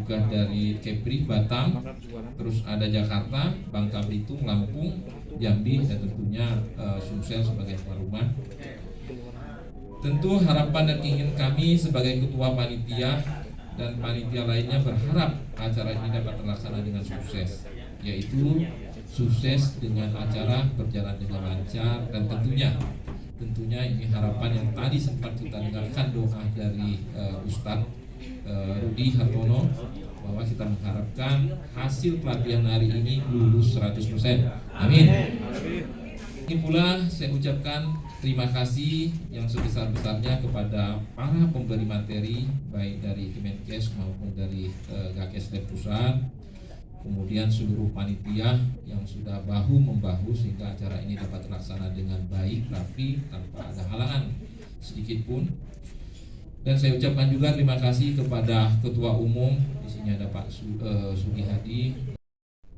juga dari Kepri, Batam, terus ada Jakarta, Bangka Belitung, Lampung, Jambi, dan tentunya Sumsel sebagai tuan rumah. Tentu harapan dan keinginan kami sebagai ketua panitia dan panitia lainnya berharap acara ini dapat terlaksana dengan sukses, yaitu sukses dengan acara berjalan dengan lancar, dan tentunya ini harapan yang tadi sempat kita dengarkan doa dari Ustadz Rudi Hartono, bahwa kita mengharapkan hasil pelatihan hari ini lulus 100%. Amin. Ini pula saya ucapkan terima kasih yang sebesar-besarnya kepada para pemberi materi, baik dari Kemenkes maupun dari Gakes Pusat, kemudian seluruh panitia yang sudah bahu-membahu sehingga acara ini dapat terlaksana dengan baik, rapi, tanpa ada halangan sedikit pun. Dan saya ucapkan juga terima kasih kepada Ketua Umum, di sini ada Pak Sugi Hadi.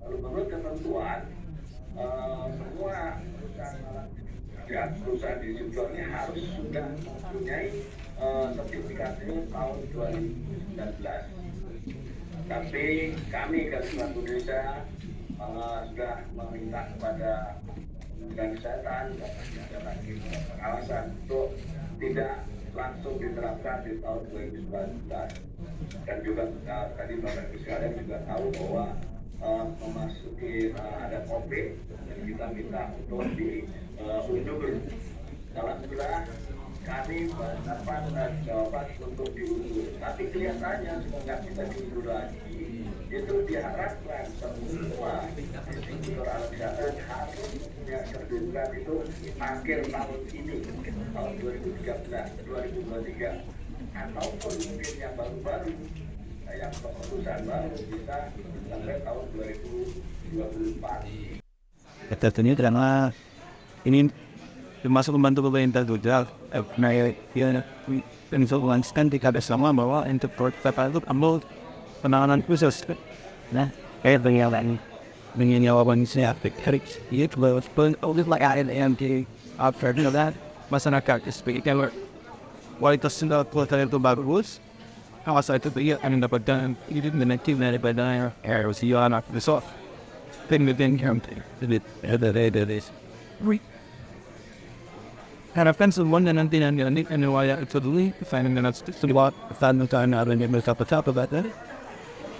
Menurut ketentuan, semua perusahaan distributor ini harus sudah mempunyai sertifikatnya tahun 2019. Tapi kami dari Bank Indonesia sudah meminta kepada Kementerian Kesehatan dan pengawasan untuk tidak langsung diterapkan di tahun 2019. Dan juga tadi Bapak Ibu sekalian juga tahu bahwa memasuki ada COVID, dan kita minta untuk diundur. Alhamdulillah kami mendapat jawaban untuk diundur, tapi kelihatannya nggak bisa diundur lagi. Itu diharapkan semua distributor alat kesehatan harusnya sertifikat itu akhir tahun ini, tahun 2013, 2023, ataupun mungkin yang baru-baru, yang keputusan baru bisa sampai tahun 2024. Tentunya karena ini termasuk membantu pemerintah juga, menginformasikan kita bersama bahwa untuk program itu ambil penanganan khusus. Nah, kayak dengan jawaban saya, itu pun oleh lain yang di apa masyarakat sebagai kualitas kuota itu bagus. Kawasan itu dia akan mendapatkan ini menanti daripada ROCA anak besar. Pengen yang ada. Harapkan semua nanti yang wajah itu dulu, saya dengan sebuah tanda ada yang bersatu betul.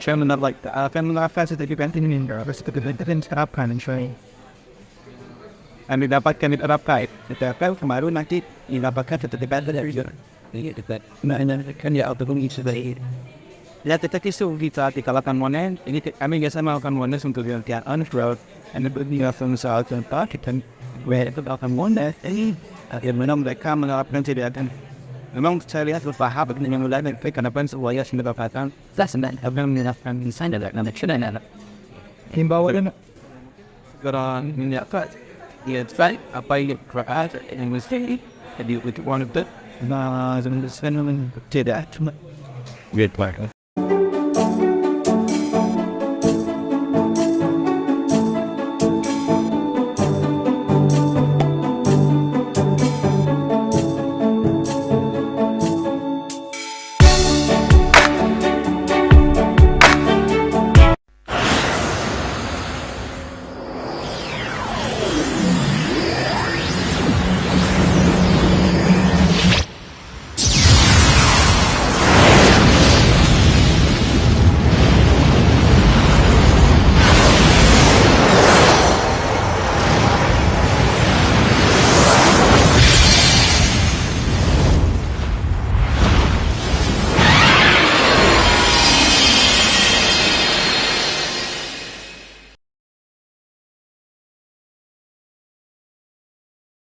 Saya mendapat akan melakukan sedikit penting ini, harus kita terapkan insya. Anda dapatkan diterapkan, tetapi kemarin nanti didapatkan sedikit dari juga. Nah, kan ya autonomi sudah. Ya, tetapi kita dikalahkan mana? Ini kami biasa melakukan mana untuk yang unfraud, dan berniat soal contoh kita itu akan mana? Yang mana mereka menerapkan tindakan. Memang saya lihat beberapa begini yang mulai mereka kenapa semuanya sudah dapatkan. Saya sedang menerapkan desain dan sudah ada. Himbauan segera menyatakan ya apa yang berada yang mesti jadi untuk one of the nah, tidak cuma great work.